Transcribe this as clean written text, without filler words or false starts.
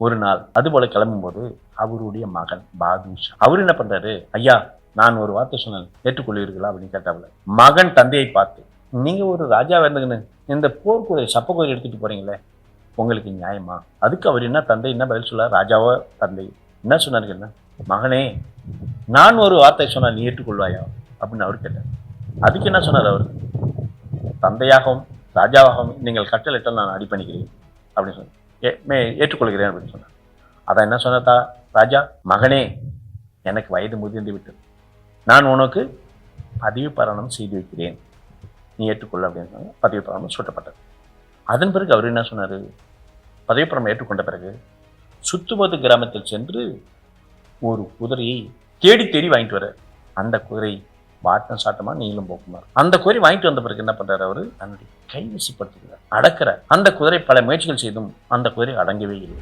ஒரு நாள் அது போல கிளம்பும்போது அவருடைய மகன் பாதுஷா அவர் என்ன பண்றாரு, ஐயா நான் ஒரு வார்த்தை சொன்னேன் ஏற்றுக்கொள்வீர்களா அப்படின்னு கேட்டாப்புல. மகன் தந்தையை பார்த்து, நீங்க ஒரு ராஜா இருந்துங்கன்னு இந்த போர்க்குறை சப்பக்குறை எடுத்துட்டு போறீங்களே, உங்களுக்கு நியாயமா? அதுக்கு அவர் என்ன தந்தை என்ன பதில் சொல்ல, ராஜாவோ தந்தை என்ன சொன்னாரு, என்ன மகனே நான் ஒரு வார்த்தை சொன்னா நீ ஏற்றுக்கொள்வாயா அப்படின்னு அவர் கேட்டார். அதுக்கு என்ன சொன்னார் அவர், தந்தையாகவும் ராஜாவாகவும் நீங்கள் கட்டளையிட்டால் நான் அடி பண்ணிக்கிறேன் அப்படின்னு சொன்னார். ஏற்றுக்கொள்கிறேன் அப்படின்னு சொன்னார். அதான் என்ன சொன்னதா ராஜா, மகனே எனக்கு வயது முதிர்ந்து விட்டது, நான் உனக்கு பதவி பிரமாணம் செய்து வைக்கிறேன், நீ ஏற்றுக்கொள்ள அப்படின்னு சொன்னாங்க. பதவி பிரமாணம் சூட்டப்பட்டது. அதன் பிறகு அவர் என்ன சொன்னார், பதவி பிரமாணம் ஏற்றுக்கொண்ட பிறகு சுத்துபத்து கிராமத்தில் சென்று ஒரு குதிரையை தேடி தேடி வாங்கிட்டு வர, அந்த குதிரை வாட்டம் சாட்டமா நீங்களும் போக்குமாறு அந்த குதிரை வாங்கிட்டு வந்த பிறகு என்ன பண்றாரு, அவரு தன்னுடைய கைவசப்படுத்துகிறார், அடக்கிறார். அந்த குதிரை பல முயற்சிகள் செய்தும் அந்த குதிரை அடங்கவே இல்லை.